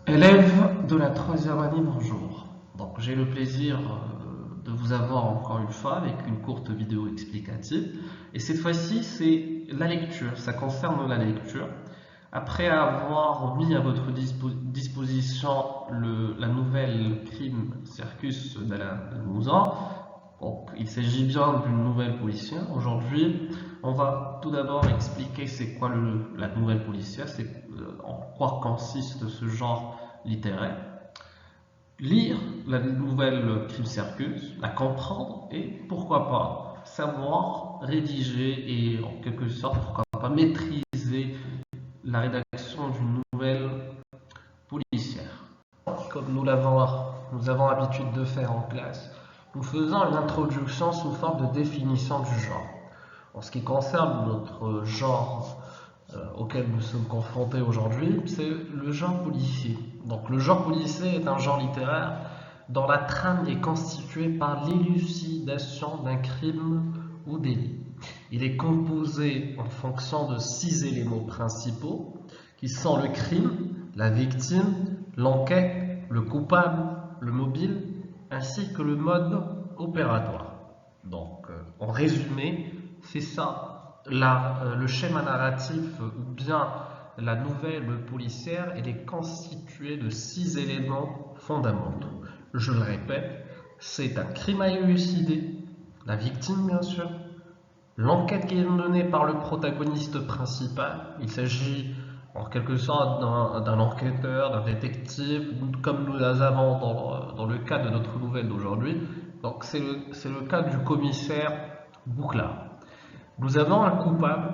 Élèves de la troisième année, bonjour. Donc j'ai le plaisir de vous avoir encore une fois avec une courte vidéo explicative. Et cette fois-ci, c'est la lecture. Ça concerne la lecture. Après avoir mis à votre disposition la nouvelle Crime Circus d'Alain Mouzan, donc il s'agit bien d'une nouvelle policière. Aujourd'hui, on va tout d'abord expliquer c'est quoi la nouvelle policière, en quoi consiste ce genre littéraire, lire la nouvelle Crime Circus, la comprendre et pourquoi pas savoir rédiger et en quelque sorte pourquoi pas maîtriser la rédaction d'une nouvelle policière. Comme nous avons l'habitude de faire en classe, nous faisons une introduction sous forme de définition du genre. En ce qui concerne notre genre auquel nous sommes confrontés aujourd'hui, c'est le genre policier. Donc le genre policier est un genre littéraire dont la trame est constituée par l'élucidation d'un crime ou délit. Il est composé en fonction de 6 éléments principaux qui sont le crime, la victime, l'enquête, le coupable, le mobile, ainsi que le mode opératoire. Donc, en résumé, c'est ça, le schéma narratif ou bien la nouvelle policière, elle est constituée de 6 éléments fondamentaux. Je le répète, c'est un crime à élucider, la victime bien sûr, l'enquête qui est menée par le protagoniste principal. Il s'agit en quelque sorte d'un enquêteur, d'un détective, comme nous avons dans le cas de notre nouvelle d'aujourd'hui. Donc c'est le cas du commissaire Bouclard. Nous avons un coupable,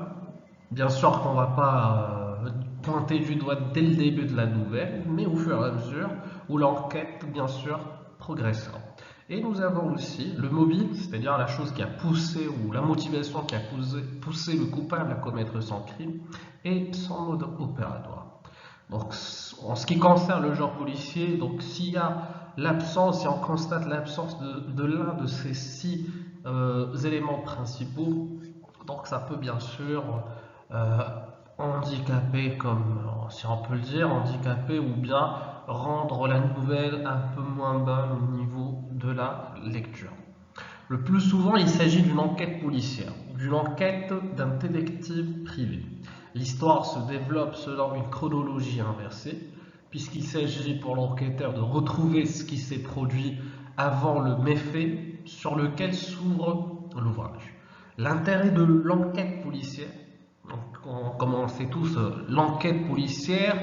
bien sûr qu'on ne va pas pointer du doigt dès le début de la nouvelle, mais au fur et à mesure où l'enquête, bien sûr, progressera. Et nous avons aussi le mobile, c'est-à-dire la chose qui a poussé ou la motivation qui a poussé le coupable à commettre son crime, et son mode opératoire. Donc, en ce qui concerne le genre policier, donc s'il y a l'absence, si on constate l'absence de l'un de ces 6 éléments principaux, donc ça peut bien sûr euh, handicaper, comme si on peut le dire, handicaper ou bien rendre la nouvelle un peu moins bonne au niveau de la lecture. Le plus souvent, il s'agit d'une enquête policière, d'une enquête d'un détective privé. L'histoire se développe selon une chronologie inversée, puisqu'il s'agit pour l'enquêteur de retrouver ce qui s'est produit avant le méfait sur lequel s'ouvre l'ouvrage. L'intérêt de l'enquête policière, comme on le sait tous, l'enquête policière,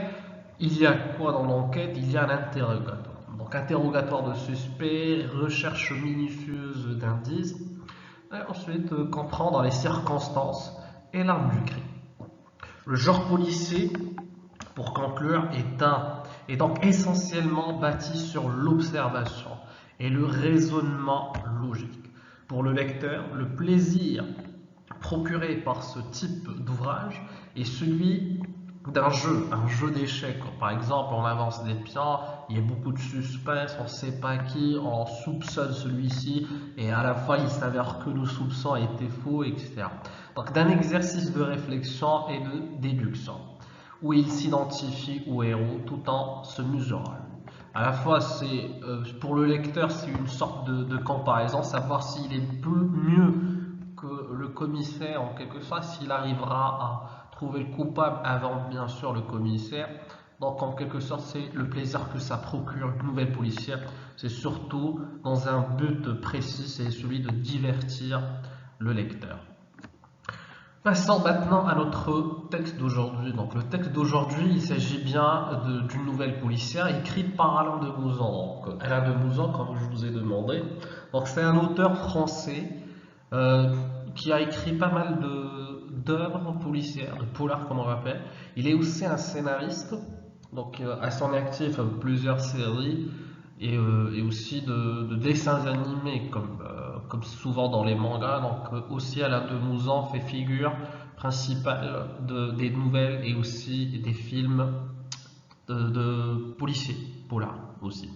il y a quoi dans l'enquête? Il y a l'interrogatoire. Donc interrogatoire de suspect, recherche minutieuse d'indices, et ensuite comprendre les circonstances et l'arme du crime. Le genre policier, pour conclure, est donc essentiellement bâti sur l'observation et le raisonnement logique. Pour le lecteur, le plaisir procuré par ce type d'ouvrage est celui d'un jeu, un jeu d'échecs. Par exemple, on avance des pions, il y a beaucoup de suspense, on ne sait pas qui, on soupçonne celui-ci, et à la fin il s'avère que le soupçon était faux, etc. Donc d'un exercice de réflexion et de déduction, où il s'identifie au héros tout en se mesurant. À la fois, pour le lecteur, c'est une sorte de comparaison, savoir s'il est mieux que le commissaire, en quelque sorte, s'il arrivera à trouver le coupable avant, bien sûr, le commissaire. Donc, en quelque sorte, c'est le plaisir que ça procure une nouvelle policière. C'est surtout dans un but précis, c'est celui de divertir le lecteur. Passons maintenant à notre texte d'aujourd'hui. Donc le texte d'aujourd'hui, il s'agit bien d'une nouvelle policière écrite par Alain de Mouzan. Donc, Alain de Mouzan, comme je vous ai demandé, donc c'est un auteur français euh, qui a écrit pas mal d'œuvres policières, de polars comme on l'appelle. Il est aussi un scénariste, donc à son actif plusieurs séries et aussi de dessins animés comme souvent dans les mangas. Donc aussi Alain de Mouzan fait figure principale des nouvelles et aussi des films de policiers, polars aussi.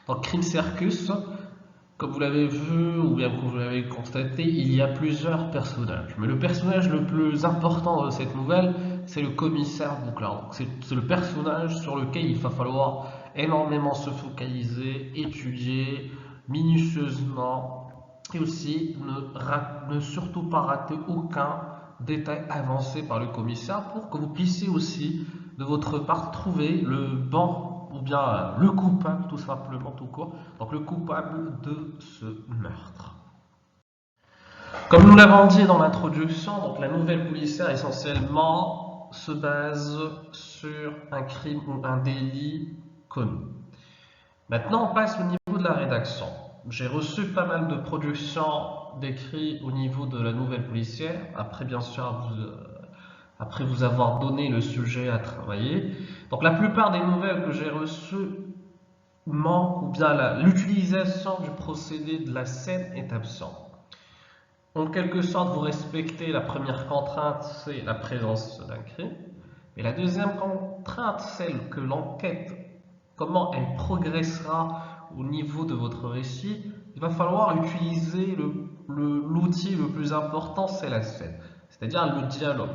Donc Crime Circus, comme vous l'avez vu ou bien comme vous l'avez constaté, il y a plusieurs personnages. Mais le personnage le plus important de cette nouvelle, c'est le commissaire Bouclard. C'est le personnage sur lequel il va falloir énormément se focaliser, étudier minutieusement et aussi ne surtout pas rater aucun détail avancé par le commissaire pour que vous puissiez aussi de votre part trouver le bon ou bien le coupable tout simplement tout court, donc le coupable de ce meurtre. Comme nous l'avons dit dans l'introduction, donc la nouvelle policière essentiellement se base sur un crime ou un délit connu. Maintenant, on passe au niveau de la rédaction. J'ai reçu pas mal de productions d'écrits au niveau de la nouvelle policière, après bien sûr après vous avoir donné le sujet à travailler. Donc la plupart des nouvelles que j'ai reçues manquent ou bien l'utilisation du procédé de la scène est absente. En quelque sorte, vous respectez la première contrainte, c'est la présence d'un crime. Et la deuxième contrainte, celle que l'enquête, comment elle progressera au niveau de votre récit, il va falloir utiliser l'outil le plus important, c'est la scène. C'est-à-dire le dialogue,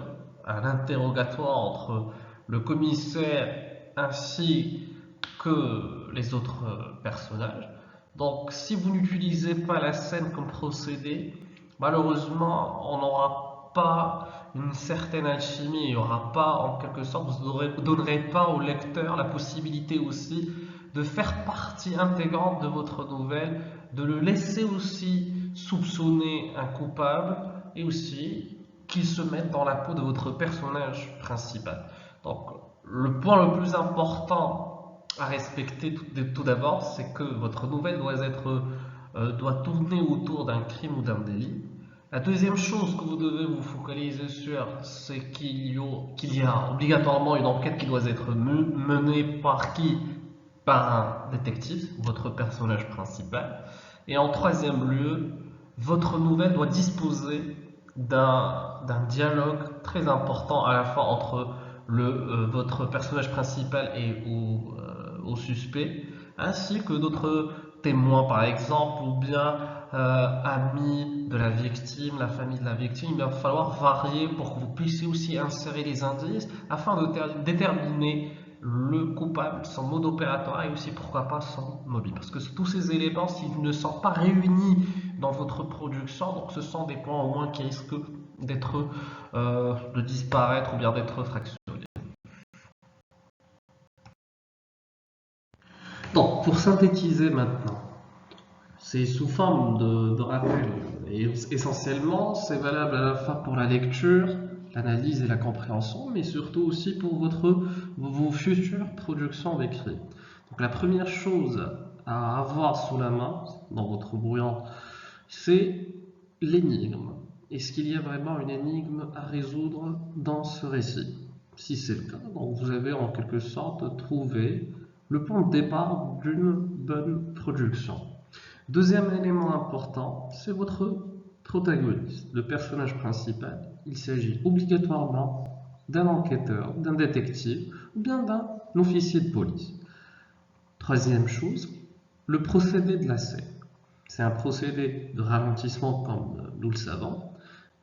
un interrogatoire entre le commissaire ainsi que les autres personnages. Donc, si vous n'utilisez pas la scène comme procédé, malheureusement, on n'aura pas une certaine alchimie, il n'y aura pas, en quelque sorte, vous ne donnerez pas au lecteur la possibilité aussi de faire partie intégrante de votre nouvelle, de le laisser aussi soupçonner un coupable et aussi qu'il se mette dans la peau de votre personnage principal. Donc, le point le plus important à respecter tout d'abord, c'est que votre nouvelle doit tourner autour d'un crime ou d'un délit. La deuxième chose que vous devez vous focaliser sur, c'est qu'il y a obligatoirement une enquête qui doit être menée par qui? Par un détective, votre personnage principal. Et en troisième lieu, votre nouvelle doit disposer d'un dialogue très important à la fois entre votre personnage principal et au suspect, ainsi que d'autres témoins par exemple, ou bien amis de la victime, la famille de la victime. Il va falloir varier pour que vous puissiez aussi insérer les indices afin de déterminer le coupable, son mode opératoire et aussi pourquoi pas son mobile. Parce que tous ces éléments, s'ils ne sont pas réunis dans votre production, donc ce sont des points au moins qui risquent de disparaître ou bien d'être fractionnés. Donc, pour synthétiser maintenant, c'est sous forme de rappel. Et essentiellement, c'est valable à la fois pour la lecture, l'analyse et la compréhension, mais surtout aussi pour vos futures productions d'écrit. Donc, la première chose à avoir sous la main dans votre brouillon, c'est l'énigme. Est-ce qu'il y a vraiment une énigme à résoudre dans ce récit? Si c'est le cas, donc vous avez en quelque sorte trouvé le point de départ d'une bonne production. Deuxième élément important, c'est votre protagoniste, le personnage principal. Il s'agit obligatoirement d'un enquêteur, d'un détective ou bien d'un officier de police. Troisième chose, le procédé de la scène. C'est un procédé de ralentissement comme nous le savons,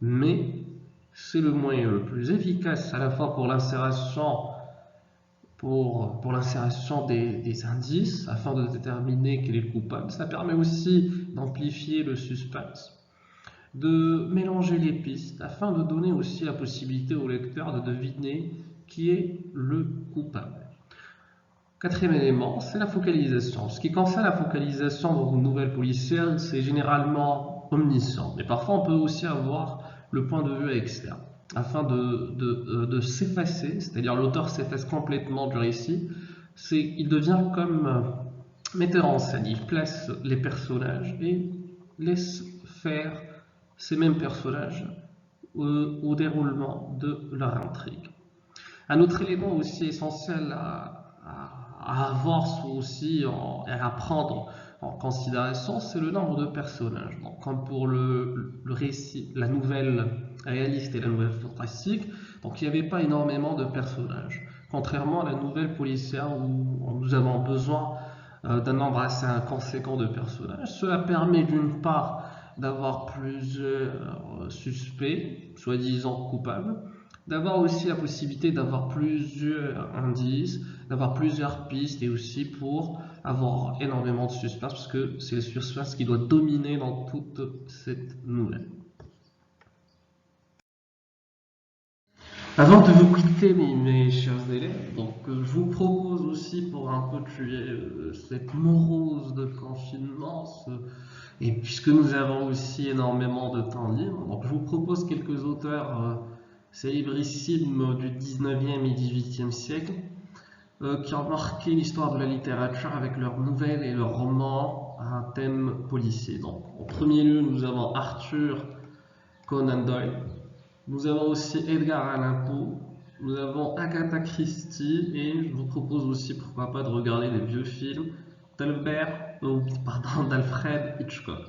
mais c'est le moyen le plus efficace à la fois pour l'insération des indices afin de déterminer quel est le coupable. Ça permet aussi d'amplifier le suspense, de mélanger les pistes afin de donner aussi la possibilité au lecteur de deviner qui est le coupable. Quatrième élément, c'est la focalisation. En ce qui concerne la focalisation dans une nouvelle policière, c'est généralement omniscient, mais parfois on peut aussi avoir le point de vue externe afin de s'effacer, c'est-à-dire l'auteur s'efface complètement du récit. Il devient comme metteur en scène, il place les personnages et laisse faire ces mêmes personnages au déroulement de leur intrigue. Un autre élément aussi essentiel à avoir aussi et à prendre en considération, c'est le nombre de personnages. Donc, comme pour le récit, la nouvelle réaliste et la nouvelle fantastique, donc il n'y avait pas énormément de personnages. Contrairement à la nouvelle policière où nous avons besoin d'un nombre assez conséquent de personnages. Cela permet d'une part d'avoir plusieurs suspects, soi-disant coupables, d'avoir aussi la possibilité d'avoir plusieurs indices, d'avoir plusieurs pistes et aussi pour avoir énormément de suspense parce que c'est le suspense qui doit dominer dans toute cette nouvelle. Avant de vous quitter, mes chers élèves, je vous propose aussi pour un peu tuer cette morose de confinement, et puisque nous avons aussi énormément de temps libre, donc je vous propose quelques auteurs célébrissimes du 19e et 18e siècle qui ont marqué l'histoire de la littérature avec leurs nouvelles et leurs romans à un thème policier. Donc, en premier lieu, nous avons Arthur Conan Doyle, nous avons aussi Edgar Allan Poe, nous avons Agatha Christie et je vous propose aussi, pourquoi pas, de regarder les vieux films d'Alfred Hitchcock.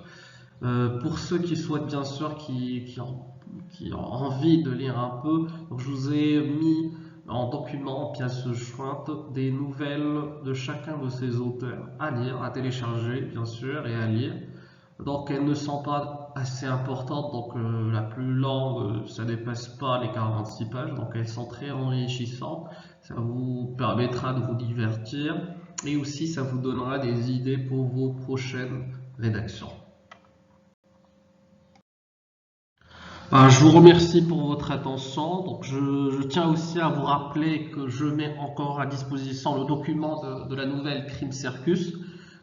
Pour ceux qui souhaitent bien sûr, qui ont envie de lire un peu, donc je vous ai mis en document, en pièce jointe, des nouvelles de chacun de ces auteurs à lire, à télécharger bien sûr et à lire. Donc elles ne sont pas assez importantes, donc la plus longue, ça ne dépasse pas les 46 pages, donc elles sont très enrichissantes, ça vous permettra de vous divertir et aussi ça vous donnera des idées pour vos prochaines rédactions. Je vous remercie pour votre attention. Donc je tiens aussi à vous rappeler que je mets encore à disposition le document de la nouvelle Crime Circus.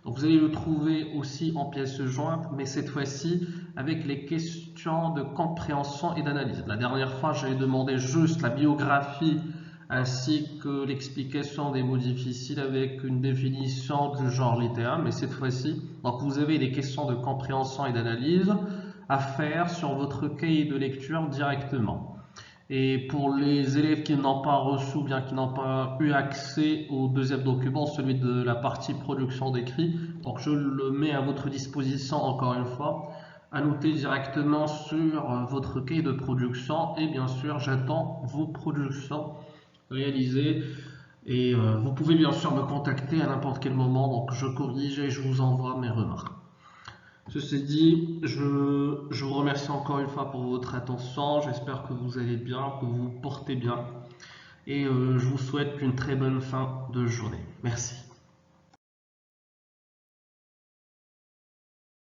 Donc vous allez le trouver aussi en pièce jointe, mais cette fois-ci avec les questions de compréhension et d'analyse. La dernière fois, j'ai demandé juste la biographie ainsi que l'explication des mots difficiles avec une définition du genre littéral, mais cette fois-ci, donc vous avez les questions de compréhension et d'analyse à faire sur votre cahier de lecture directement. Et pour les élèves qui n'ont pas reçu ou bien qui n'ont pas eu accès au deuxième document, celui de la partie production d'écrit, donc je le mets à votre disposition encore une fois, à noter directement sur votre cahier de production et bien sûr j'attends vos productions réalisées et vous pouvez bien sûr me contacter à n'importe quel moment, donc je corrige et je vous envoie mes remarques. Ceci dit, je vous remercie encore une fois pour votre attention. J'espère que vous allez bien, que vous vous portez bien. Et je vous souhaite une très bonne fin de journée. Merci.